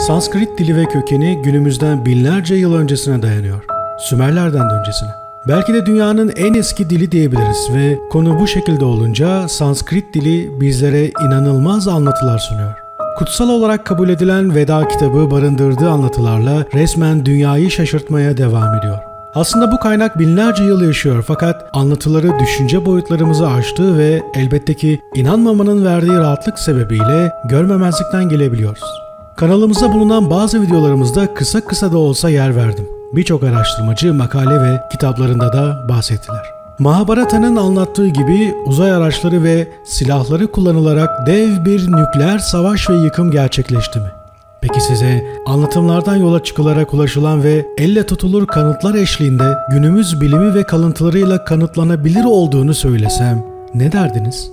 Sanskrit dili ve kökeni günümüzden binlerce yıl öncesine dayanıyor. Sümerlerden de öncesine. Belki de dünyanın en eski dili diyebiliriz ve konu bu şekilde olunca Sanskrit dili bizlere inanılmaz anlatılar sunuyor. Kutsal olarak kabul edilen Veda kitabı barındırdığı anlatılarla resmen dünyayı şaşırtmaya devam ediyor. Aslında bu kaynak binlerce yıl yaşıyor fakat anlatıları düşünce boyutlarımızı aştığı ve elbette ki inanmamanın verdiği rahatlık sebebiyle görmemezlikten gelebiliyoruz. Kanalımızda bulunan bazı videolarımızda kısa da olsa yer verdim. Birçok araştırmacı makale ve kitaplarında da bahsettiler. Mahabharata'nın anlattığı gibi uzay araçları ve silahları kullanılarak dev bir nükleer savaş ve yıkım gerçekleşti mi? Peki size anlatımlardan yola çıkılarak ulaşılan ve elle tutulur kanıtlar eşliğinde günümüz bilimi ve kalıntılarıyla kanıtlanabilir olduğunu söylesem ne derdiniz?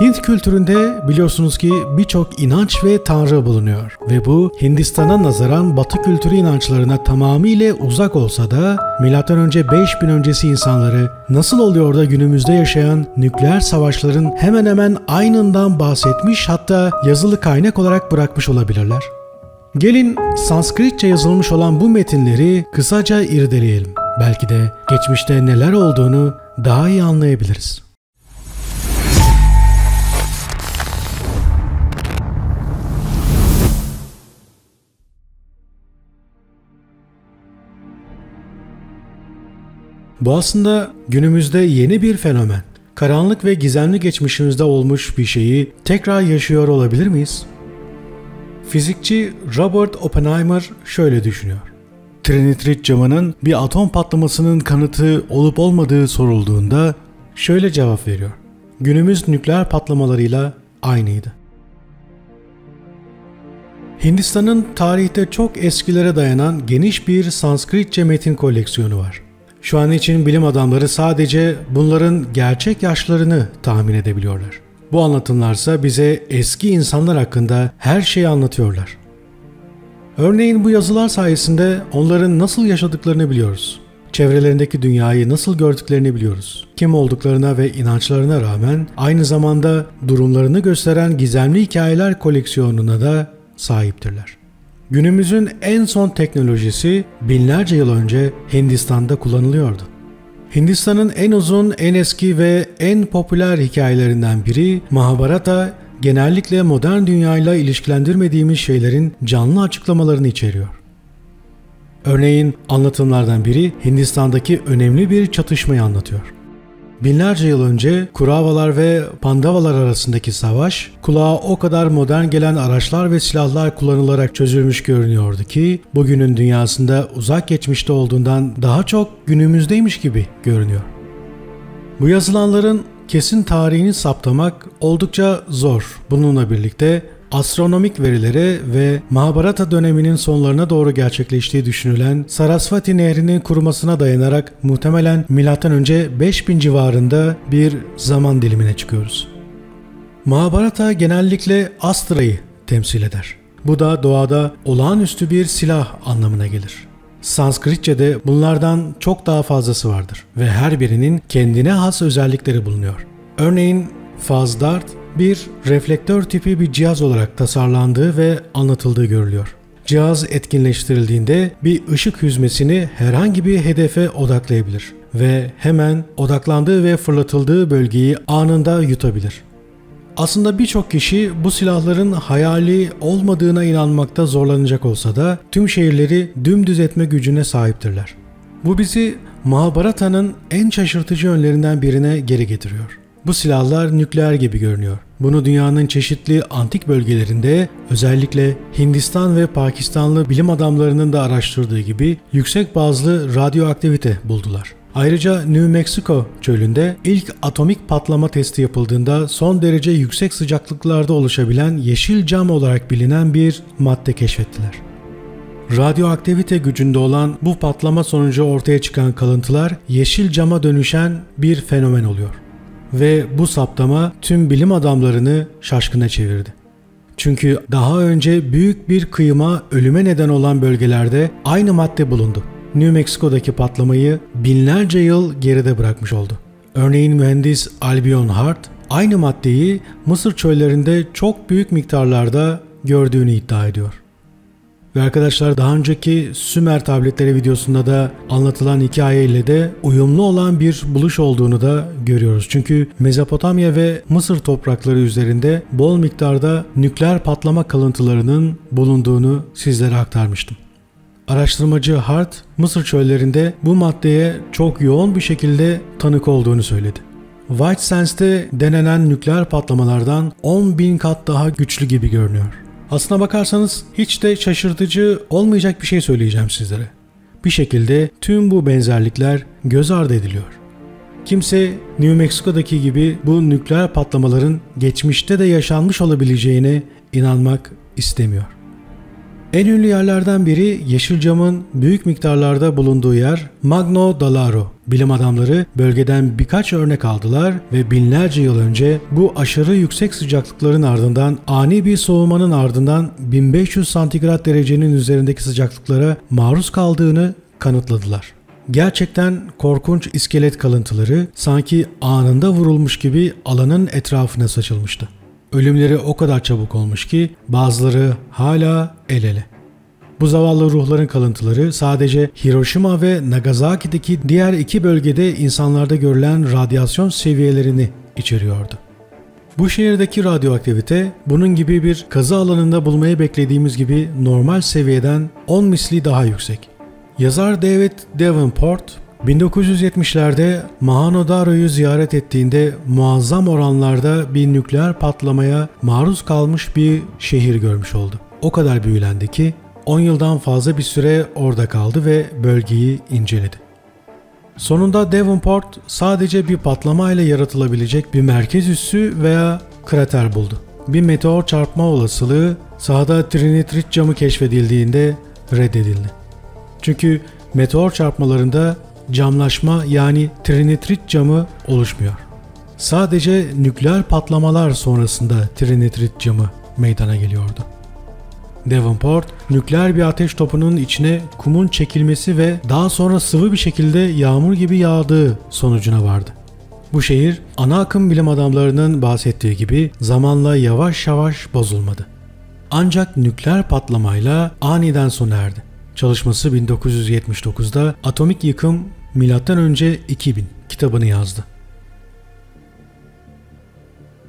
Hint kültüründe biliyorsunuz ki birçok inanç ve tanrı bulunuyor ve bu Hindistan'a nazaran Batı kültürü inançlarına tamamıyla uzak olsa da M.Ö. 5000 öncesi insanları nasıl oluyor da günümüzde yaşayan nükleer savaşların hemen hemen aynından bahsetmiş, hatta yazılı kaynak olarak bırakmış olabilirler? Gelin Sanskritçe yazılmış olan bu metinleri kısaca irdeleyelim. Belki de geçmişte neler olduğunu daha iyi anlayabiliriz. Bu aslında günümüzde yeni bir fenomen. Karanlık ve gizemli geçmişimizde olmuş bir şeyi tekrar yaşıyor olabilir miyiz? Fizikçi Robert Oppenheimer şöyle düşünüyor. Trinitrit camının bir atom patlamasının kanıtı olup olmadığı sorulduğunda şöyle cevap veriyor. Günümüz nükleer patlamalarıyla aynıydı. Hindistan'ın tarihte çok eskilere dayanan geniş bir Sanskritçe metin koleksiyonu var. Şu an için bilim adamları sadece bunların gerçek yaşlarını tahmin edebiliyorlar. Bu anlatımlarsa bize eski insanlar hakkında her şeyi anlatıyorlar. Örneğin bu yazılar sayesinde onların nasıl yaşadıklarını biliyoruz. Çevrelerindeki dünyayı nasıl gördüklerini biliyoruz. Kim olduklarına ve inançlarına rağmen aynı zamanda durumlarını gösteren gizemli hikayeler koleksiyonuna da sahiptirler. Günümüzün en son teknolojisi binlerce yıl önce Hindistan'da kullanılıyordu. Hindistan'ın en uzun, en eski ve en popüler hikayelerinden biri Mahabharata, genellikle modern dünyayla ilişkilendirmediğimiz şeylerin canlı açıklamalarını içeriyor. Örneğin anlatımlardan biri Hindistan'daki önemli bir çatışmayı anlatıyor. Binlerce yıl önce Kuravalar ve Pandavalar arasındaki savaş, kulağa o kadar modern gelen araçlar ve silahlar kullanılarak çözülmüş görünüyordu ki, bugünün dünyasında uzak geçmişte olduğundan daha çok günümüzdeymiş gibi görünüyor. Bu yazılanların kesin tarihini saptamak oldukça zor. Bununla birlikte astronomik verilere ve Mahabharata döneminin sonlarına doğru gerçekleştiği düşünülen Sarasvati Nehri'nin kurumasına dayanarak muhtemelen M.Ö. 5000 civarında bir zaman dilimine çıkıyoruz. Mahabharata genellikle Astra'yı temsil eder. Bu da doğada olağanüstü bir silah anlamına gelir. Sanskritçe'de bunlardan çok daha fazlası vardır ve her birinin kendine has özellikleri bulunuyor. Örneğin Fazdart bir reflektör tipi bir cihaz olarak tasarlandığı ve anlatıldığı görülüyor. Cihaz etkinleştirildiğinde bir ışık hüzmesini herhangi bir hedefe odaklayabilir ve hemen odaklandığı ve fırlatıldığı bölgeyi anında yutabilir. Aslında birçok kişi bu silahların hayali olmadığına inanmakta zorlanacak olsa da tüm şehirleri dümdüz etme gücüne sahiptirler. Bu bizi Mahabharata'nın en şaşırtıcı yönlerinden birine geri getiriyor. Bu silahlar nükleer gibi görünüyor. Bunu dünyanın çeşitli antik bölgelerinde, özellikle Hindistan ve Pakistanlı bilim adamlarının da araştırdığı gibi yüksek bazlı radyoaktivite buldular. Ayrıca New Mexico çölünde ilk atomik patlama testi yapıldığında son derece yüksek sıcaklıklarda oluşabilen yeşil cam olarak bilinen bir madde keşfettiler. Radyoaktivite gücünde olan bu patlama sonucu ortaya çıkan kalıntılar yeşil cama dönüşen bir fenomen oluyor. Ve bu saptama tüm bilim adamlarını şaşkına çevirdi. Çünkü daha önce büyük bir kıyıma ölüme neden olan bölgelerde aynı madde bulundu. New Mexico'daki patlamayı binlerce yıl geride bırakmış oldu. Örneğin mühendis Albion Hart aynı maddeyi Mısır çöllerinde çok büyük miktarlarda gördüğünü iddia ediyor. Ve arkadaşlar daha önceki Sümer tabletleri videosunda da anlatılan hikayeyle de uyumlu olan bir buluş olduğunu da görüyoruz. Çünkü Mezopotamya ve Mısır toprakları üzerinde bol miktarda nükleer patlama kalıntılarının bulunduğunu sizlere aktarmıştım. Araştırmacı Hart, Mısır çöllerinde bu maddeye çok yoğun bir şekilde tanık olduğunu söyledi. White Sands'te denenen nükleer patlamalardan 10.000 kat daha güçlü gibi görünüyor. Aslına bakarsanız hiç de şaşırtıcı olmayacak bir şey söyleyeceğim sizlere. Bir şekilde tüm bu benzerlikler göz ardı ediliyor. Kimse New Mexico'daki gibi bu nükleer patlamaların geçmişte de yaşanmış olabileceğine inanmak istemiyor. En ünlü yerlerden biri Yeşilcam'ın büyük miktarlarda bulunduğu yer Magno Dalaro. Bilim adamları bölgeden birkaç örnek aldılar ve binlerce yıl önce bu aşırı yüksek sıcaklıkların ardından ani bir soğumanın ardından 1500 santigrat derecenin üzerindeki sıcaklıklara maruz kaldığını kanıtladılar. Gerçekten korkunç iskelet kalıntıları sanki anında vurulmuş gibi alanın etrafına saçılmıştı. Ölümleri o kadar çabuk olmuş ki bazıları hala el ele. Bu zavallı ruhların kalıntıları sadece Hiroşima ve Nagasaki'deki diğer iki bölgede insanlarda görülen radyasyon seviyelerini içeriyordu. Bu şehirdeki radyoaktivite bunun gibi bir kazı alanında bulmayı beklediğimiz gibi normal seviyeden 10 misli daha yüksek. Yazar David Davenport 1970'lerde Mahanodaro'yu ziyaret ettiğinde muazzam oranlarda bir nükleer patlamaya maruz kalmış bir şehir görmüş oldu. O kadar büyülendi ki 10 yıldan fazla bir süre orada kaldı ve bölgeyi inceledi. Sonunda Davenport sadece bir patlamayla yaratılabilecek bir merkez üssü veya krater buldu. Bir meteor çarpma olasılığı sahada trinitrit camı keşfedildiğinde reddedildi. Çünkü meteor çarpmalarında camlaşma yani trinitrit camı oluşmuyor. Sadece nükleer patlamalar sonrasında trinitrit camı meydana geliyordu. Davenport, nükleer bir ateş topunun içine kumun çekilmesi ve daha sonra sıvı bir şekilde yağmur gibi yağdığı sonucuna vardı. Bu şehir, ana akım bilim adamlarının bahsettiği gibi zamanla yavaş yavaş bozulmadı. Ancak nükleer patlamayla aniden sona erdi. Çalışması 1979'da Atomik Yıkım M.Ö. 2000 kitabını yazdı.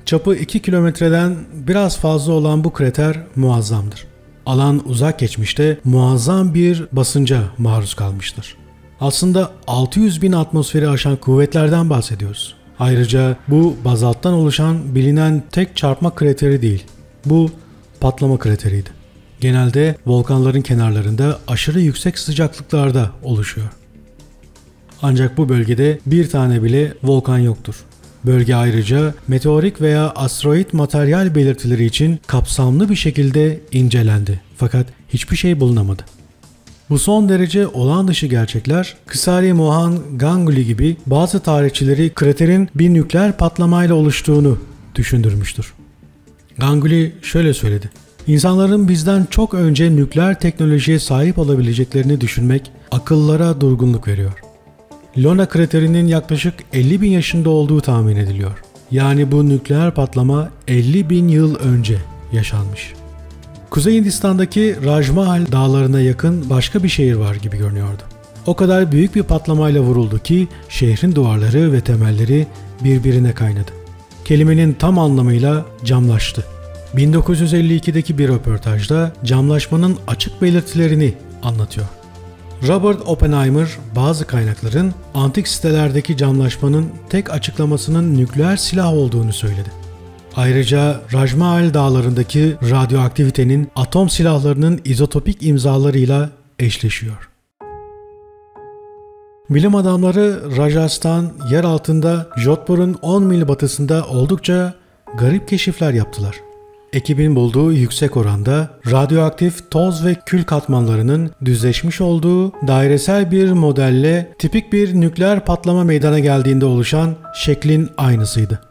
Çapı 2 kilometreden biraz fazla olan bu krater muazzamdır. Alan uzak geçmişte muazzam bir basınca maruz kalmıştır. Aslında 600.000 atmosferi aşan kuvvetlerden bahsediyoruz. Ayrıca bu bazalttan oluşan bilinen tek çarpma krateri değil. Bu patlama krateriydi. Genelde volkanların kenarlarında aşırı yüksek sıcaklıklarda oluşuyor. Ancak bu bölgede bir tane bile volkan yoktur. Bölge ayrıca meteorik veya asteroid materyal belirtileri için kapsamlı bir şekilde incelendi. Fakat hiçbir şey bulunamadı. Bu son derece olağan dışı gerçekler, Ksari Mohan Ganguly gibi bazı tarihçileri kraterin bir nükleer patlamayla oluştuğunu düşündürmüştür. Ganguly şöyle söyledi. İnsanların bizden çok önce nükleer teknolojiye sahip olabileceklerini düşünmek akıllara durgunluk veriyor. Luna kraterinin yaklaşık 50.000 yaşında olduğu tahmin ediliyor. Yani bu nükleer patlama 50.000 yıl önce yaşanmış. Kuzey Hindistan'daki Rajmahal dağlarına yakın başka bir şehir var gibi görünüyordu. O kadar büyük bir patlamayla vuruldu ki şehrin duvarları ve temelleri birbirine kaynadı. Kelimenin tam anlamıyla camlaştı. 1952'deki bir röportajda camlaşmanın açık belirtilerini anlatıyor. Robert Oppenheimer bazı kaynakların antik sitelerdeki camlaşmanın tek açıklamasının nükleer silah olduğunu söyledi. Ayrıca Rajmahal dağlarındaki radyoaktivitenin atom silahlarının izotopik imzalarıyla eşleşiyor. Bilim adamları Rajasthan yer altında Jodhpur'un 10 mil batısında oldukça garip keşifler yaptılar. Ekibin bulduğu yüksek oranda radyoaktif toz ve kül katmanlarının düzleşmiş olduğu dairesel bir modelle tipik bir nükleer patlama meydana geldiğinde oluşan şeklin aynısıydı.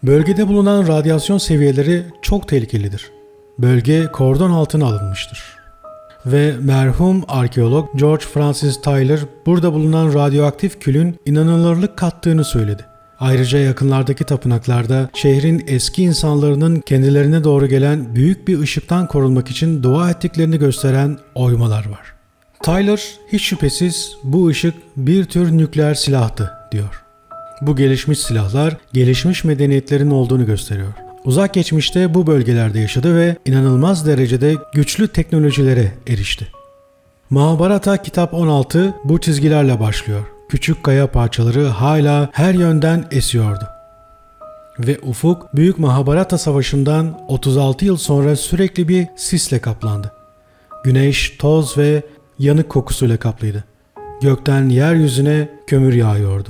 Bölgede bulunan radyasyon seviyeleri çok tehlikelidir. Bölge kordon altına alınmıştır. Ve merhum arkeolog George Francis Tyler burada bulunan radyoaktif külün inanılırlık kattığını söyledi. Ayrıca yakınlardaki tapınaklarda şehrin eski insanlarının kendilerine doğru gelen büyük bir ışıktan korunmak için dua ettiklerini gösteren oymalar var. Tyler hiç şüphesiz bu ışık bir tür nükleer silahtı diyor. Bu gelişmiş silahlar gelişmiş medeniyetlerin olduğunu gösteriyor. Uzak geçmişte bu bölgelerde yaşadı ve inanılmaz derecede güçlü teknolojilere erişti. Mahabharata kitap 16 bu çizgilerle başlıyor. Küçük kaya parçaları hala her yönden esiyordu. Ve ufuk Büyük Mahabharata Savaşı'ndan 36 yıl sonra sürekli bir sisle kaplandı. Güneş, toz ve yanık kokusuyla kaplıydı. Gökten yeryüzüne kömür yağıyordu.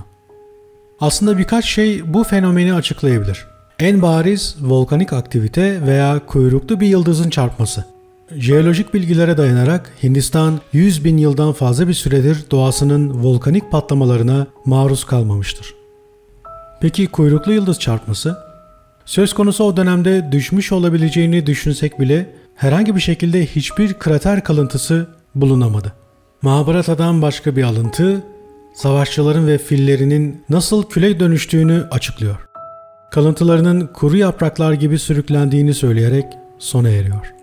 Aslında birkaç şey bu fenomeni açıklayabilir. En bariz volkanik aktivite veya kuyruklu bir yıldızın çarpması. Jeolojik bilgilere dayanarak Hindistan 100.000 yıldan fazla bir süredir doğasının volkanik patlamalarına maruz kalmamıştır. Peki kuyruklu yıldız çarpması? Söz konusu o dönemde düşmüş olabileceğini düşünsek bile herhangi bir şekilde hiçbir krater kalıntısı bulunamadı. Mahabharata'dan başka bir alıntı, savaşçıların ve fillerinin nasıl küle dönüştüğünü açıklıyor. Kalıntılarının kuru yapraklar gibi sürüklendiğini söyleyerek sona eriyor.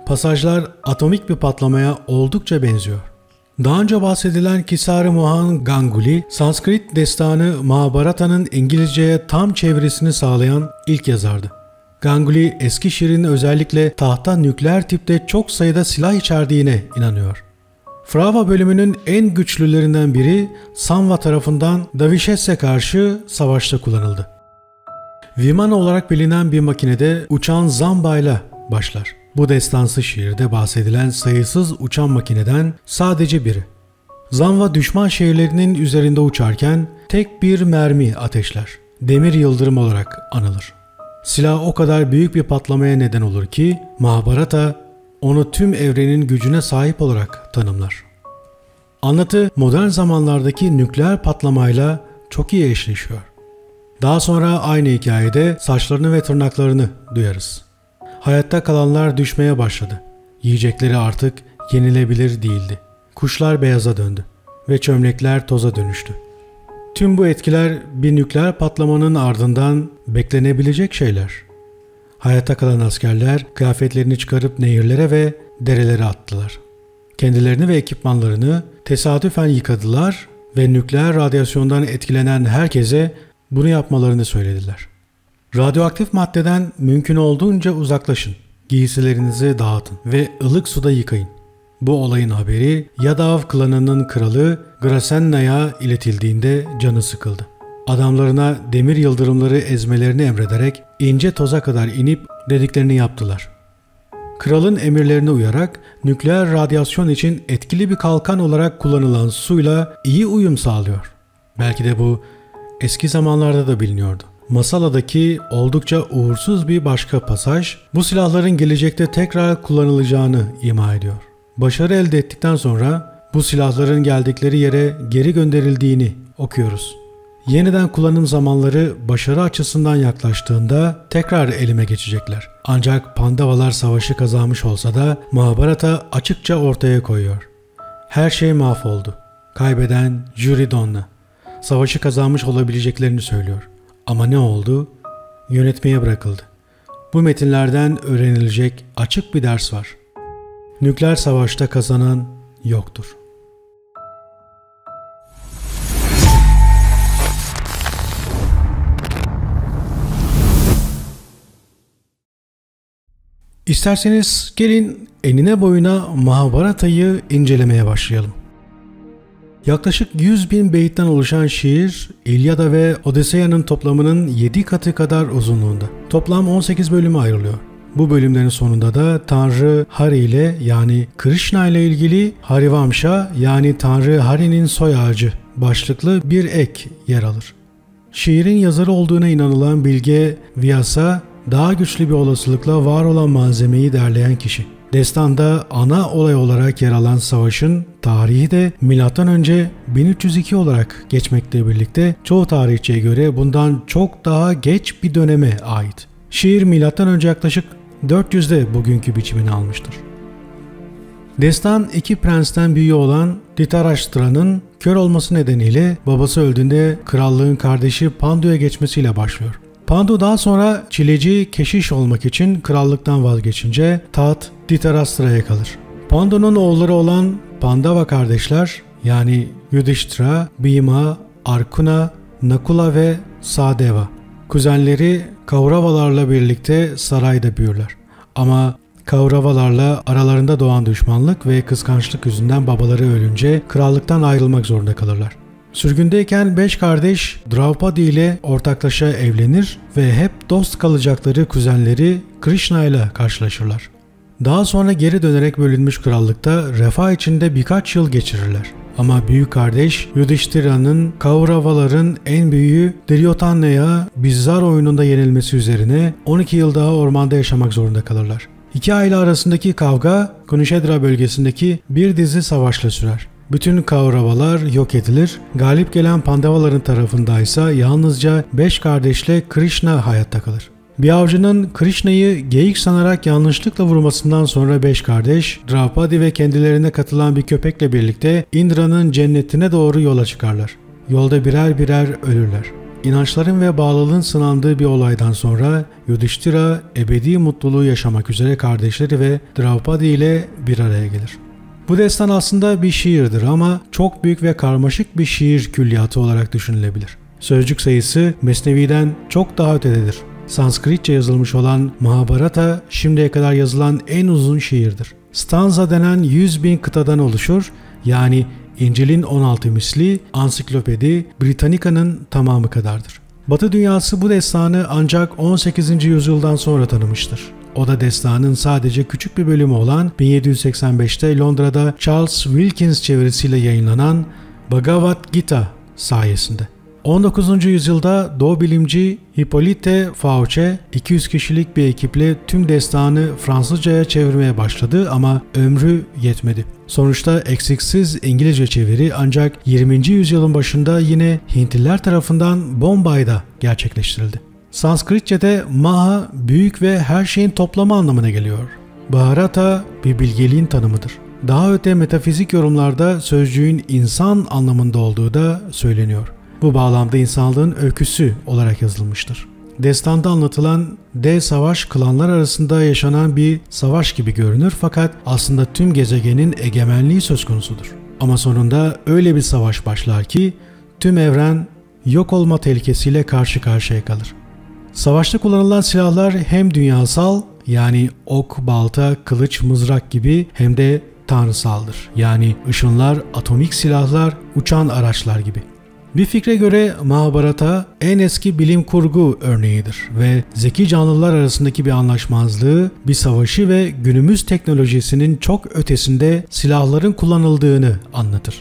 Pasajlar atomik bir patlamaya oldukça benziyor. Daha önce bahsedilen Kisari Mohan Ganguly, Sanskrit destanı Mahabharata'nın İngilizceye tam çevirisini sağlayan ilk yazardı. Ganguly, eski şiirin özellikle tahta nükleer tipte çok sayıda silah içerdiğine inanıyor. Frava bölümünün en güçlülerinden biri Samva tarafından Davishes'e karşı savaşta kullanıldı. Viman olarak bilinen bir makinede uçan zambayla başlar. Bu destansı şiirde bahsedilen sayısız uçan makineden sadece biri. Zamva düşman şehirlerinin üzerinde uçarken tek bir mermi ateşler. Demir yıldırım olarak anılır. Silah o kadar büyük bir patlamaya neden olur ki Mahabharata onu tüm evrenin gücüne sahip olarak tanımlar. Anlatı modern zamanlardaki nükleer patlamayla çok iyi eşleşiyor. Daha sonra aynı hikayede saçlarını ve tırnaklarını duyarız. Hayatta kalanlar düşmeye başladı. Yiyecekleri artık yenilebilir değildi. Kuşlar beyaza döndü ve çömlekler toza dönüştü. Tüm bu etkiler bir nükleer patlamanın ardından beklenebilecek şeyler. Hayatta kalan askerler kıyafetlerini çıkarıp nehirlere ve derelere attılar. Kendilerini ve ekipmanlarını tesadüfen yıkadılar ve nükleer radyasyondan etkilenen herkese bunu yapmalarını söylediler. Radyoaktif maddeden mümkün olduğunca uzaklaşın. Giysilerinizi dağıtın ve ılık suda yıkayın. Bu olayın haberi Yadav klanının kralı Grasenna'ya iletildiğinde canı sıkıldı. Adamlarına demir yıldırımları ezmelerini emrederek ince toza kadar inip dediklerini yaptılar. Kralın emirlerine uyarak nükleer radyasyon için etkili bir kalkan olarak kullanılan suyla iyi uyum sağlıyor. Belki de bu eski zamanlarda da biliniyordu. Masala'daki oldukça uğursuz bir başka pasaj, bu silahların gelecekte tekrar kullanılacağını ima ediyor. Başarı elde ettikten sonra bu silahların geldikleri yere geri gönderildiğini okuyoruz. Yeniden kullanım zamanları başarı açısından yaklaştığında tekrar elime geçecekler. Ancak Pandavalar savaşı kazanmış olsa da Mahabharata açıkça ortaya koyuyor. Her şey mahvoldu. Kaybeden Duryodhana. Savaşı kazanmış olabileceklerini söylüyor. Ama ne oldu? Yönetmeye bırakıldı. Bu metinlerden öğrenilecek açık bir ders var. Nükleer savaşta kazanan yoktur. İsterseniz gelin enine boyuna Mahabharata'yı incelemeye başlayalım. Yaklaşık 100.000 beyitten oluşan şiir, İlyada ve Odiseya'nın toplamının 7 katı kadar uzunluğunda. Toplam 18 bölüme ayrılıyor. Bu bölümlerin sonunda da Tanrı Hari ile yani Krishna ile ilgili Harivamsha yani Tanrı Hari'nin soy ağacı başlıklı bir ek yer alır. Şiirin yazarı olduğuna inanılan bilge Vyasa, daha güçlü bir olasılıkla var olan malzemeyi derleyen kişi. Destanda ana olay olarak yer alan savaşın tarihi de M.Ö. 1302 olarak geçmekle birlikte çoğu tarihçiye göre bundan çok daha geç bir döneme ait. Şiir M.Ö. yaklaşık 400'de bugünkü biçimini almıştır. Destan iki prensten büyüğü olan Dhritarashtra'nın kör olması nedeniyle babası öldüğünde krallığın kardeşi Pandu'ya geçmesiyle başlıyor. Pandu daha sonra çileci keşiş olmak için krallıktan vazgeçince taht Dhritarashtra'ya kalır. Pandu'nun oğulları olan Pandava kardeşler yani Yudhishthira, Bhima, Arkuna, Nakula ve Sahadeva. Kuzenleri Kauravalarla birlikte sarayda büyürler. Ama Kauravalarla aralarında doğan düşmanlık ve kıskançlık yüzünden babaları ölünce krallıktan ayrılmak zorunda kalırlar. Sürgündeyken 5 kardeş Draupadi ile ortaklaşa evlenir ve hep dost kalacakları kuzenleri Krishna ile karşılaşırlar. Daha sonra geri dönerek bölünmüş krallıkta refah içinde birkaç yıl geçirirler. Ama büyük kardeş Yudhishthira'nın Kauravaların en büyüğü Duryodhana'ya Bizzar oyununda yenilmesi üzerine 12 yıl daha ormanda yaşamak zorunda kalırlar. İki aile arasındaki kavga Kurukshetra bölgesindeki bir dizi savaşla sürer. Bütün Kauravalar yok edilir, galip gelen Pandavaların tarafındaysa yalnızca 5 kardeşle Krishna hayatta kalır. Bir avcının Krishna'yı geyik sanarak yanlışlıkla vurmasından sonra 5 kardeş, Draupadi ve kendilerine katılan bir köpekle birlikte Indra'nın cennetine doğru yola çıkarlar. Yolda birer birer ölürler. İnançların ve bağlılığın sınandığı bir olaydan sonra Yudhishthira ebedi mutluluğu yaşamak üzere kardeşleri ve Draupadi ile bir araya gelir. Bu destan aslında bir şiirdir ama çok büyük ve karmaşık bir şiir külliyatı olarak düşünülebilir. Sözcük sayısı Mesnevi'den çok daha ötededir. Sanskritçe yazılmış olan Mahabharata şimdiye kadar yazılan en uzun şiirdir. Stanza denen 100.000 kıtadan oluşur, yani İncil'in 16 misli, Ansiklopedi Britannica'nın tamamı kadardır. Batı dünyası bu destanı ancak 18. yüzyıldan sonra tanımıştır. O da destanın sadece küçük bir bölümü olan 1785'te Londra'da Charles Wilkins çevirisiyle yayınlanan Bhagavad Gita sayesinde. 19. yüzyılda Doğu bilimci Hippolyte Fauché 200 kişilik bir ekiple tüm destanı Fransızcaya çevirmeye başladı ama ömrü yetmedi. Sonuçta eksiksiz İngilizce çeviri ancak 20. yüzyılın başında yine Hintliler tarafından Bombay'da gerçekleştirildi. Sanskritçe'de Maha büyük ve her şeyin toplamı anlamına geliyor. Bharata bir bilgeliğin tanımıdır. Daha öte metafizik yorumlarda sözcüğün insan anlamında olduğu da söyleniyor. Bu bağlamda insanlığın öyküsü olarak yazılmıştır. Destanda anlatılan dev savaş klanlar arasında yaşanan bir savaş gibi görünür fakat aslında tüm gezegenin egemenliği söz konusudur. Ama sonunda öyle bir savaş başlar ki tüm evren yok olma tehlikesiyle karşı karşıya kalır. Savaşta kullanılan silahlar hem dünyasal yani ok, balta, kılıç, mızrak gibi hem de tanrısaldır. Yani ışınlar, atomik silahlar, uçan araçlar gibi. Bir fikre göre Mahabharata en eski bilim kurgu örneğidir ve zeki canlılar arasındaki bir anlaşmazlığı, bir savaşı ve günümüz teknolojisinin çok ötesinde silahların kullanıldığını anlatır.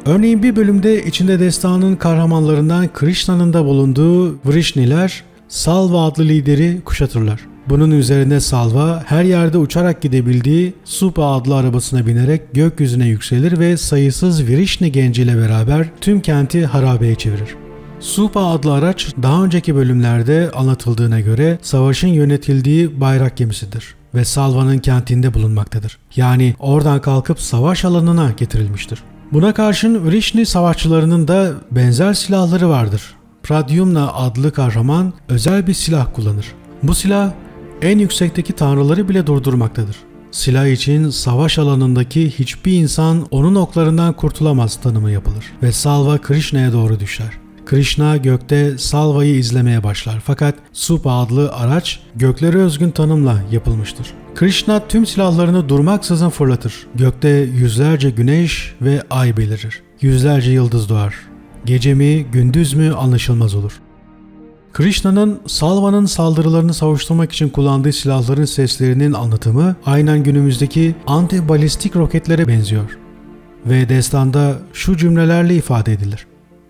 Örneğin bir bölümde içinde destanın kahramanlarından Krishna'nın da bulunduğu Vrishniler Salva adlı lideri kuşatırlar. Bunun üzerine Salva her yerde uçarak gidebildiği Supa adlı arabasına binerek gökyüzüne yükselir ve sayısız Vrishni genciyle beraber tüm kenti harabeye çevirir. Supa adlı araç daha önceki bölümlerde anlatıldığına göre savaşın yönetildiği bayrak gemisidir ve Salva'nın kentinde bulunmaktadır. Yani oradan kalkıp savaş alanına getirilmiştir. Buna karşın Vrishni savaşçılarının da benzer silahları vardır. Pradyumna adlı kahraman özel bir silah kullanır. Bu silah en yüksekteki tanrıları bile durdurmaktadır. Silah için savaş alanındaki hiçbir insan onun oklarından kurtulamaz tanımı yapılır ve Salva Krishna'ya doğru düşer. Krishna gökte Salva'yı izlemeye başlar fakat Supa adlı araç göklere özgün tanımla yapılmıştır. Krishna tüm silahlarını durmaksızın fırlatır. Gökte yüzlerce güneş ve ay belirir. Yüzlerce yıldız doğar. Gece mi gündüz mü anlaşılmaz olur. Krishna'nın Salva'nın saldırılarını savuşturmak için kullandığı silahların seslerinin anlatımı aynen günümüzdeki anti-balistik roketlere benziyor. Ve destanda şu cümlelerle ifade edilir.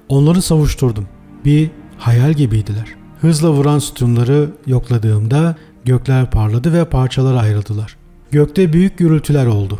Onları savuşturdum. Bir hayal gibiydiler. Hızla vuran sütunları yokladığımda gökler parladı ve parçalara ayrıldılar. Gökte büyük gürültüler oldu.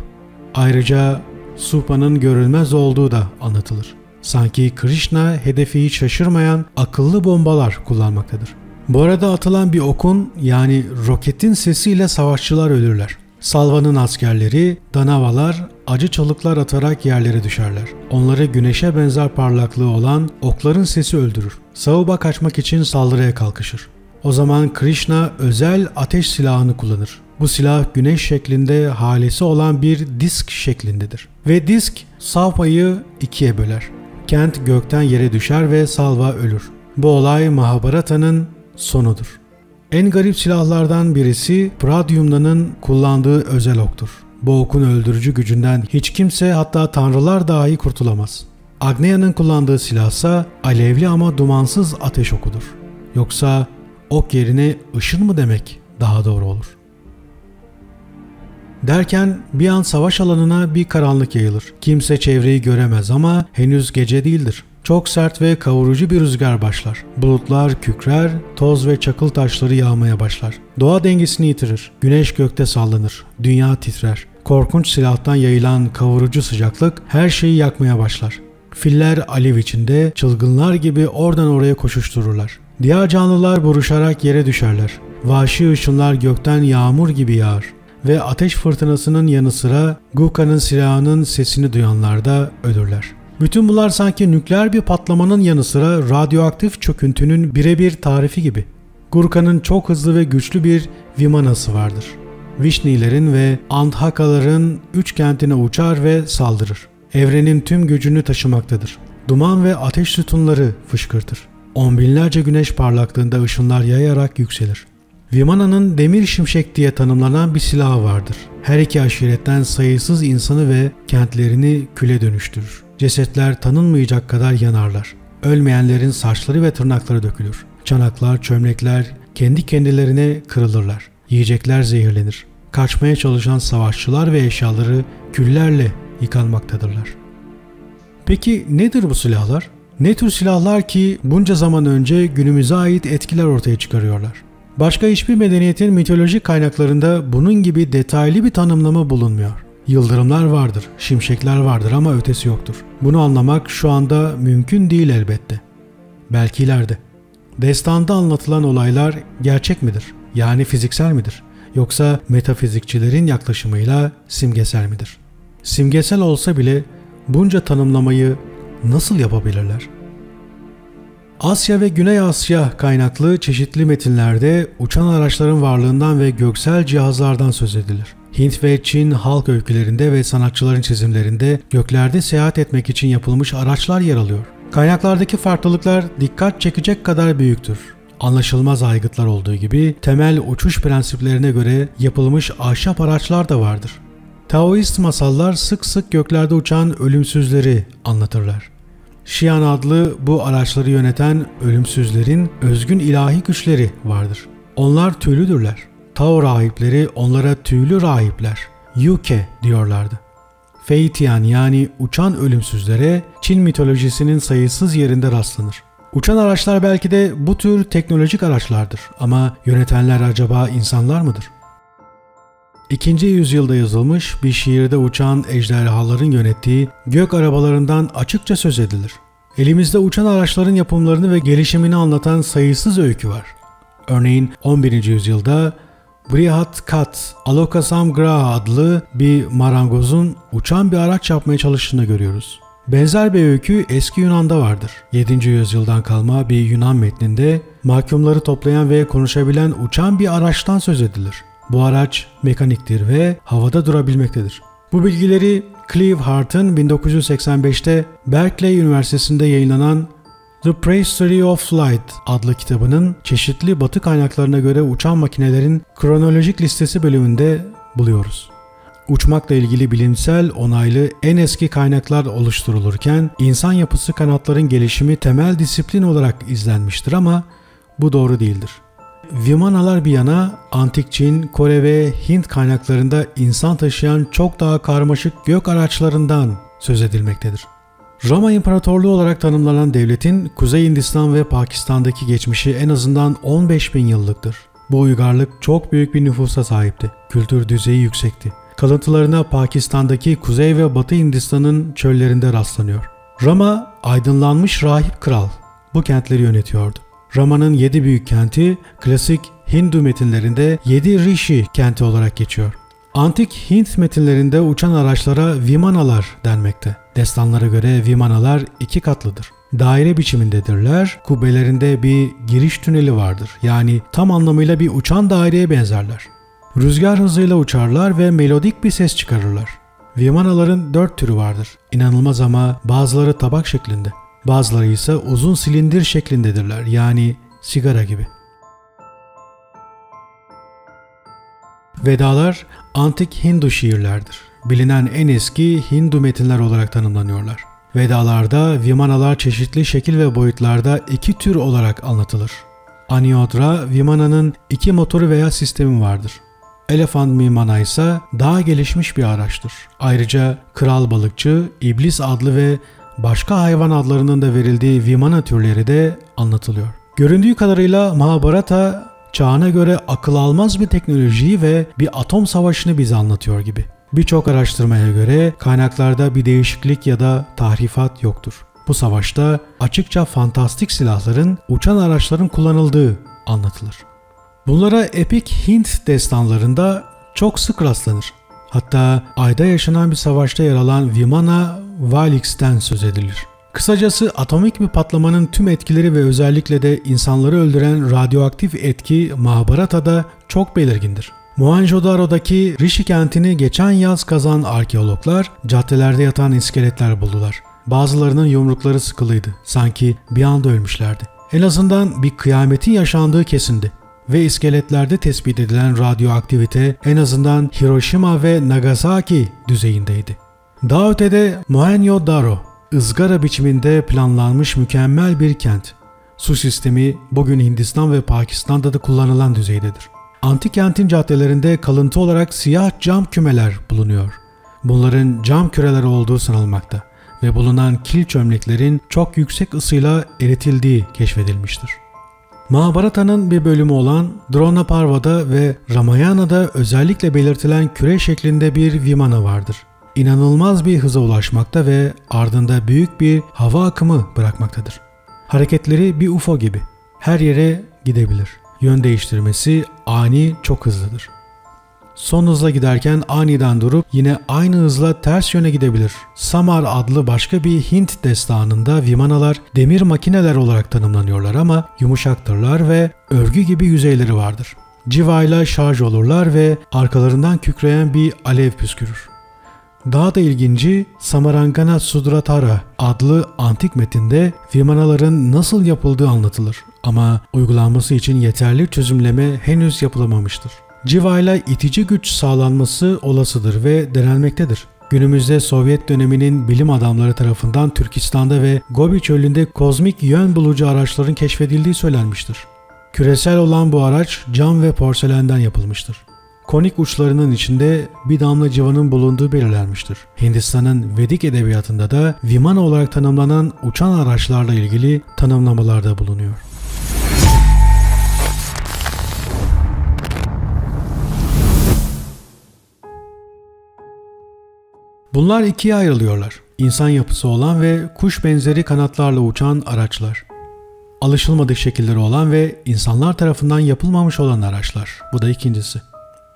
Ayrıca Supa'nın görülmez olduğu da anlatılır. Sanki Krishna hedefi hiç şaşırmayan akıllı bombalar kullanmaktadır. Bu arada atılan bir okun yani roketin sesiyle savaşçılar ölürler. Salva'nın askerleri, Danavalar acı çalıklar atarak yerlere düşerler. Onları güneşe benzer parlaklığı olan okların sesi öldürür. Sauba kaçmak için saldırıya kalkışır. O zaman Krishna özel ateş silahını kullanır. Bu silah güneş şeklinde halesi olan bir disk şeklindedir. Ve disk Sauba'yı ikiye böler. Kent gökten yere düşer ve Salva ölür. Bu olay Mahabharata'nın sonudur. En garip silahlardan birisi Pradyumna'nın kullandığı özel oktur. Bu okun öldürücü gücünden hiç kimse, hatta tanrılar dahi kurtulamaz. Agneya'nın kullandığı silahsa alevli ama dumansız ateş okudur. Yoksa ok yerine ışın mı demek daha doğru olur? Derken bir an savaş alanına bir karanlık yayılır. Kimse çevreyi göremez ama henüz gece değildir. Çok sert ve kavurucu bir rüzgar başlar. Bulutlar kükrer, toz ve çakıl taşları yağmaya başlar. Doğa dengesini yitirir. Güneş gökte sallanır. Dünya titrer. Korkunç silahtan yayılan kavurucu sıcaklık her şeyi yakmaya başlar. Filler alev içinde çılgınlar gibi oradan oraya koşuştururlar. Diğer canlılar buruşarak yere düşerler. Vahşi ışınlar gökten yağmur gibi yağar. Ve ateş fırtınasının yanı sıra Guka'nın silahının sesini duyanlar da ölürler. Bütün bunlar sanki nükleer bir patlamanın yanı sıra radyoaktif çöküntünün birebir tarifi gibi. Gurka'nın çok hızlı ve güçlü bir Vimanası vardır. Vishnilerin ve Andhakaların 3 kentine uçar ve saldırır. Evrenin tüm gücünü taşımaktadır. Duman ve ateş sütunları fışkırtır. On binlerce güneş parlaklığında ışınlar yayarak yükselir. Vimana'nın demir şimşek diye tanımlanan bir silahı vardır. Her iki aşiretten sayısız insanı ve kentlerini küle dönüştürür. Cesetler tanınmayacak kadar yanarlar. Ölmeyenlerin saçları ve tırnakları dökülür. Çanaklar, çömlekler kendi kendilerine kırılırlar. Yiyecekler zehirlenir. Kaçmaya çalışan savaşçılar ve eşyaları küllerle yıkanmaktadırlar. Peki nedir bu silahlar? Ne tür silahlar ki bunca zaman önce günümüze ait etkiler ortaya çıkarıyorlar? Başka hiçbir medeniyetin mitolojik kaynaklarında bunun gibi detaylı bir tanımlama bulunmuyor. Yıldırımlar vardır, şimşekler vardır ama ötesi yoktur. Bunu anlamak şu anda mümkün değil elbette. Belki ileride. Destanda anlatılan olaylar gerçek midir? Yani fiziksel midir? Yoksa metafizikçilerin yaklaşımıyla simgesel midir? Simgesel olsa bile bunca tanımlamayı nasıl yapabilirler? Asya ve Güney Asya kaynaklı çeşitli metinlerde uçan araçların varlığından ve göksel cihazlardan söz edilir. Hint ve Çin halk öykülerinde ve sanatçıların çizimlerinde göklerde seyahat etmek için yapılmış araçlar yer alıyor. Kaynaklardaki farklılıklar dikkat çekecek kadar büyüktür. Anlaşılmaz aygıtlar olduğu gibi temel uçuş prensiplerine göre yapılmış ahşap araçlar da vardır. Taoist masallar sık sık göklerde uçan ölümsüzleri anlatırlar. Şian adlı bu araçları yöneten ölümsüzlerin özgün ilahi güçleri vardır. Onlar tüylüdürler. Tao rahipleri onlara tüylü rahipler, Yuke diyorlardı. Feitian yani uçan ölümsüzlere Çin mitolojisinin sayısız yerinde rastlanır. Uçan araçlar belki de bu tür teknolojik araçlardır ama yönetenler acaba insanlar mıdır? 2. yüzyılda yazılmış bir şiirde uçan ejderhaların yönettiği gök arabalarından açıkça söz edilir. Elimizde uçan araçların yapımlarını ve gelişimini anlatan sayısız öykü var. Örneğin 11. yüzyılda Brihat Kat Alokasamgraha adlı bir marangozun uçan bir araç yapmaya çalıştığını görüyoruz. Benzer bir öykü eski Yunan'da vardır. 7. yüzyıldan kalma bir Yunan metninde mahkumları toplayan ve konuşabilen uçan bir araçtan söz edilir. Bu araç mekaniktir ve havada durabilmektedir. Bu bilgileri Clive Hart'ın 1985'te Berkeley Üniversitesi'nde yayınlanan The Prehistory of Flight adlı kitabının çeşitli batı kaynaklarına göre uçan makinelerin kronolojik listesi bölümünde buluyoruz. Uçmakla ilgili bilimsel onaylı en eski kaynaklar oluşturulurken insan yapısı kanatların gelişimi temel disiplin olarak izlenmiştir ama bu doğru değildir. Vimanalar bir yana antik Çin, Kore ve Hint kaynaklarında insan taşıyan çok daha karmaşık gök araçlarından söz edilmektedir. Roma İmparatorluğu olarak tanımlanan devletin Kuzey Hindistan ve Pakistan'daki geçmişi en azından 15.000 yıllıktır. Bu uygarlık çok büyük bir nüfusa sahipti. Kültür düzeyi yüksekti. Kalıntılarına Pakistan'daki Kuzey ve Batı Hindistan'ın çöllerinde rastlanıyor. Rama, aydınlanmış rahip kral. Bu kentleri yönetiyordu. Rama'nın 7 büyük kenti klasik Hindu metinlerinde 7 Rishi kenti olarak geçiyor. Antik Hint metinlerinde uçan araçlara vimanalar denmekte. Destanlara göre vimanalar 2 katlıdır. Daire biçimindedirler, kubbelerinde bir giriş tüneli vardır. Yani tam anlamıyla bir uçan daireye benzerler. Rüzgar hızıyla uçarlar ve melodik bir ses çıkarırlar. Vimanaların 4 türü vardır. İnanılmaz ama bazıları tabak şeklinde. Bazıları ise uzun silindir şeklindedirler, yani sigara gibi. Vedalar antik Hindu şiirlerdir. Bilinen en eski Hindu metinler olarak tanımlanıyorlar. Vedalarda vimanalar çeşitli şekil ve boyutlarda 2 tür olarak anlatılır. Anyodhra vimananın 2 motoru veya sistemi vardır. Elephant Vimana ise daha gelişmiş bir araçtır. Ayrıca kral balıkçı, iblis adlı ve başka hayvan adlarının da verildiği vimana türleri de anlatılıyor. Göründüğü kadarıyla Mahabharata çağına göre akıl almaz bir teknolojiyi ve bir atom savaşını bize anlatıyor gibi. Birçok araştırmaya göre kaynaklarda bir değişiklik ya da tahrifat yoktur. Bu savaşta açıkça fantastik silahların, uçan araçların kullanıldığı anlatılır. Bunlara epik Hint destanlarında çok sık rastlanır. Hatta Ay'da yaşanan bir savaşta yer alan Vimana Valix'ten söz edilir. Kısacası atomik bir patlamanın tüm etkileri ve özellikle de insanları öldüren radyoaktif etki Mahabharata'da çok belirgindir. Mohenjo-daro'daki Rishi kentini geçen yaz kazan arkeologlar caddelerde yatan iskeletler buldular. Bazılarının yumrukları sıkılıydı. Sanki bir anda ölmüşlerdi. En azından bir kıyametin yaşandığı kesindi. Ve iskeletlerde tespit edilen radyoaktivite en azından Hiroşima ve Nagasaki düzeyindeydi. Daha ötede Mohenjo-daro, ızgara biçiminde planlanmış mükemmel bir kent. Su sistemi bugün Hindistan ve Pakistan'da da kullanılan düzeydedir. Antik kentin caddelerinde kalıntı olarak siyah cam kümeler bulunuyor. Bunların cam küreler olduğu sanılmakta ve bulunan kil çömleklerin çok yüksek ısıyla eritildiği keşfedilmiştir. Mahabharata'nın bir bölümü olan Dronaparva'da ve Ramayana'da özellikle belirtilen küre şeklinde bir vimana vardır. İnanılmaz bir hıza ulaşmakta ve ardında büyük bir hava akımı bırakmaktadır. Hareketleri bir UFO gibi. Her yere gidebilir. Yön değiştirmesi ani, çok hızlıdır. Son hızla giderken aniden durup yine aynı hızla ters yöne gidebilir. Samar adlı başka bir Hint destanında vimanalar demir makineler olarak tanımlanıyorlar ama yumuşaktırlar ve örgü gibi yüzeyleri vardır. Civayla şarj olurlar ve arkalarından kükreyen bir alev püskürür. Daha da ilginci Samarangana Sudratara adlı antik metinde vimanaların nasıl yapıldığı anlatılır ama uygulanması için yeterli çözümleme henüz yapılamamıştır. Civayla itici güç sağlanması olasıdır ve denenmektedir. Günümüzde Sovyet döneminin bilim adamları tarafından Türkistan'da ve Gobi çölünde kozmik yön bulucu araçların keşfedildiği söylenmiştir. Küresel olan bu araç cam ve porselenden yapılmıştır. Konik uçlarının içinde bir damla civanın bulunduğu belirlenmiştir. Hindistan'ın Vedik edebiyatında da vimana olarak tanımlanan uçan araçlarla ilgili tanımlamalarda bulunuyor. Bunlar ikiye ayrılıyorlar. İnsan yapısı olan ve kuş benzeri kanatlarla uçan araçlar. Alışılmadık şekilleri olan ve insanlar tarafından yapılmamış olan araçlar. Bu da ikincisi.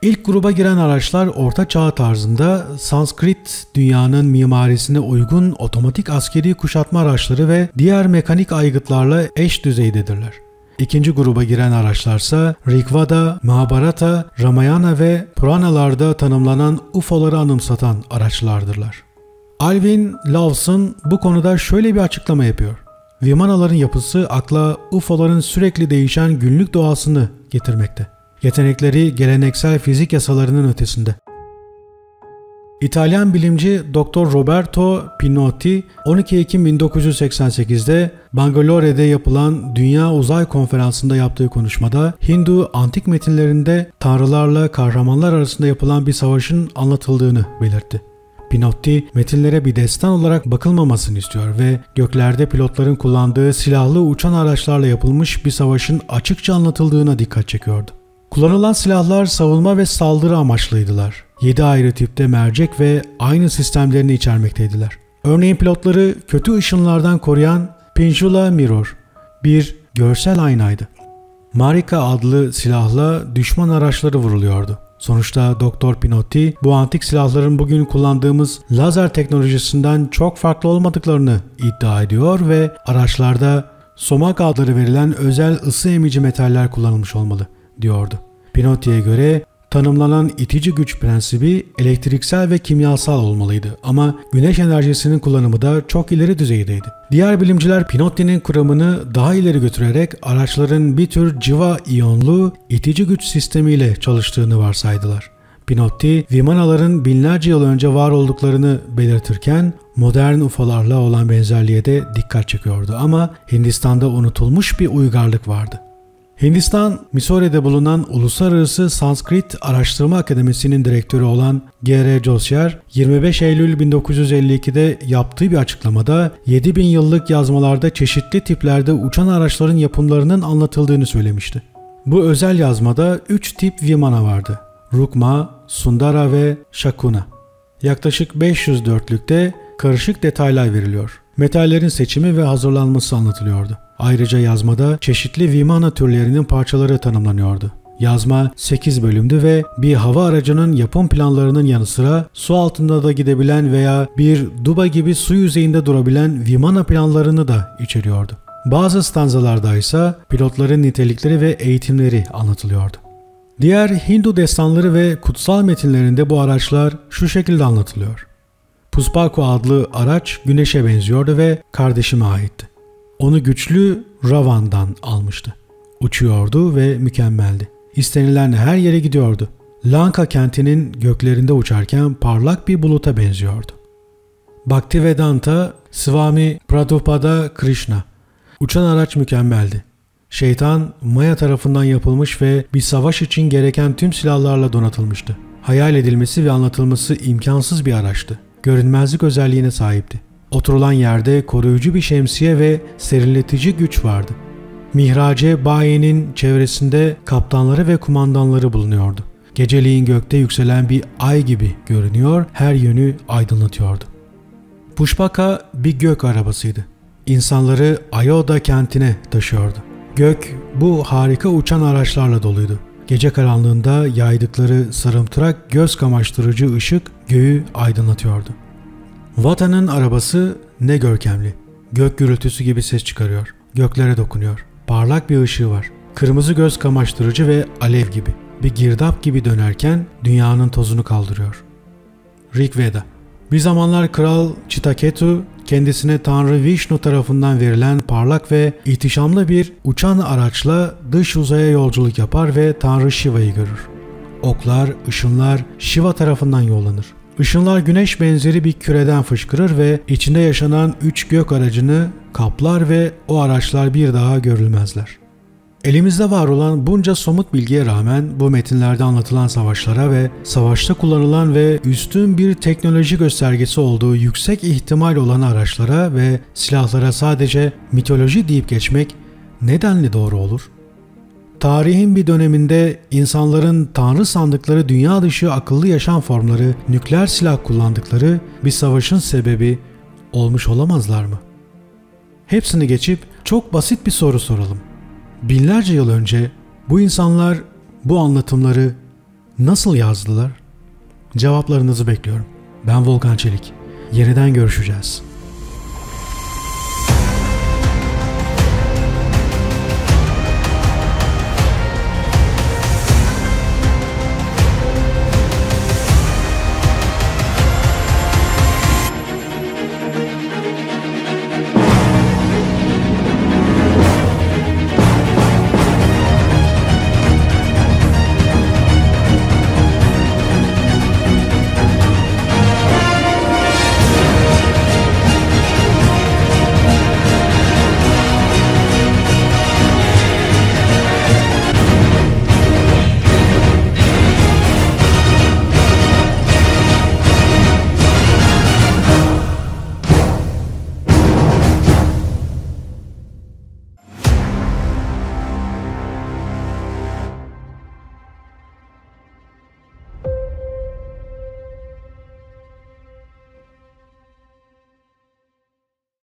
İlk gruba giren araçlar Orta Çağ tarzında Sanskrit dünyanın mimarisine uygun otomatik askeri kuşatma araçları ve diğer mekanik aygıtlarla eş düzeydedirler. İkinci gruba giren araçlarsa Rigveda, Mahabharata, Ramayana ve Puranalarda tanımlanan UFO'ları anımsatan araçlardırlar. Alvin Lawson bu konuda şöyle bir açıklama yapıyor. Vimanaların yapısı akla UFO'ların sürekli değişen günlük doğasını getirmekte. Yetenekleri geleneksel fizik yasalarının ötesinde. İtalyan bilimci Dr. Roberto Pinotti 12 Ekim 1988'de Bangalore'de yapılan Dünya Uzay Konferansı'nda yaptığı konuşmada Hindu antik metinlerinde tanrılarla kahramanlar arasında yapılan bir savaşın anlatıldığını belirtti. Pinotti metinlere bir destan olarak bakılmamasını istiyor ve göklerde pilotların kullandığı silahlı uçan araçlarla yapılmış bir savaşın açıkça anlatıldığına dikkat çekiyordu. Kullanılan silahlar savunma ve saldırı amaçlıydılar. 7 ayrı tipte mercek ve aynı sistemlerini içermekteydiler. Örneğin pilotları kötü ışınlardan koruyan Pinjula Mirror bir görsel aynaydı. Marika adlı silahla düşman araçları vuruluyordu. Sonuçta Doktor Pinotti bu antik silahların bugün kullandığımız lazer teknolojisinden çok farklı olmadıklarını iddia ediyor ve araçlarda somak adları verilen özel ısı emici metaller kullanılmış olmalı diyordu. Pinotti'ye göre tanımlanan itici güç prensibi elektriksel ve kimyasal olmalıydı ama güneş enerjisinin kullanımı da çok ileri düzeydeydi. Diğer bilimciler Pinotti'nin kuramını daha ileri götürerek araçların bir tür civa iyonlu itici güç sistemiyle çalıştığını varsaydılar. Pinotti, Vimanaların binlerce yıl önce var olduklarını belirtirken modern UFO'larla olan benzerliğe de dikkat çekiyordu ama Hindistan'da unutulmuş bir uygarlık vardı. Hindistan, Missouri'de bulunan Uluslararası Sanskrit Araştırma Akademisi'nin direktörü olan G.R. Josier, 25 Eylül 1952'de yaptığı bir açıklamada 7000 yıllık yazmalarda çeşitli tiplerde uçan araçların yapımlarının anlatıldığını söylemişti. Bu özel yazmada 3 tip Vimana vardı: Rukma, Sundara ve Shakuna. Yaklaşık 500 dörtlükte karışık detaylar veriliyor. Metallerin seçimi ve hazırlanması anlatılıyordu. Ayrıca yazmada çeşitli Vimana türlerinin parçaları tanımlanıyordu. Yazma 8 bölümdü ve bir hava aracının yapım planlarının yanı sıra su altında da gidebilen veya bir duba gibi su yüzeyinde durabilen Vimana planlarını da içeriyordu. Bazı stanzalarda ise pilotların nitelikleri ve eğitimleri anlatılıyordu. Diğer Hindu destanları ve kutsal metinlerinde bu araçlar şu şekilde anlatılıyor. Puspaku adlı araç güneşe benziyordu ve kardeşime aitti. Onu güçlü Ravan'dan almıştı. Uçuyordu ve mükemmeldi. İstenilen her yere gidiyordu. Lanka kentinin göklerinde uçarken parlak bir buluta benziyordu. Bhaktivedanta Swami Prabhupada Krishna. Uçan araç mükemmeldi. Şeytan Maya tarafından yapılmış ve bir savaş için gereken tüm silahlarla donatılmıştı. Hayal edilmesi ve anlatılması imkansız bir araçtı. Görünmezlik özelliğine sahipti. Oturulan yerde koruyucu bir şemsiye ve serinletici güç vardı. Mihrace Bayi'nin çevresinde kaptanları ve kumandanları bulunuyordu. Geceliğin gökte yükselen bir ay gibi görünüyor, her yönü aydınlatıyordu. Pushpaka bir gök arabasıydı. İnsanları Ayodhya kentine taşıyordu. Gök bu harika uçan araçlarla doluydu. Gece karanlığında yaydıkları sarımtırak göz kamaştırıcı ışık göğü aydınlatıyordu. Vata'nın arabası ne görkemli. Gök gürültüsü gibi ses çıkarıyor. Göklere dokunuyor. Parlak bir ışığı var. Kırmızı göz kamaştırıcı ve alev gibi. Bir girdap gibi dönerken dünyanın tozunu kaldırıyor. Rig Veda. Bir zamanlar Kral Chitaketu kendisine Tanrı Vishnu tarafından verilen parlak ve ihtişamlı bir uçan araçla dış uzaya yolculuk yapar ve Tanrı Shiva'yı görür. Oklar, ışınlar Shiva tarafından yollanır. Işınlar güneş benzeri bir küreden fışkırır ve içinde yaşanan 3 gök aracını kaplar ve o araçlar bir daha görülmezler. Elimizde var olan bunca somut bilgiye rağmen bu metinlerde anlatılan savaşlara ve savaşta kullanılan ve üstün bir teknoloji göstergesi olduğu yüksek ihtimal olan araçlara ve silahlara sadece mitoloji deyip geçmek nedenli doğru olur? Tarihin bir döneminde insanların tanrı sandıkları dünya dışı akıllı yaşam formları, nükleer silah kullandıkları bir savaşın sebebi olmuş olamazlar mı? Hepsini geçip çok basit bir soru soralım. Binlerce yıl önce bu insanlar bu anlatımları nasıl yazdılar? Cevaplarınızı bekliyorum. Ben Volkan Çelik. Yeniden görüşeceğiz.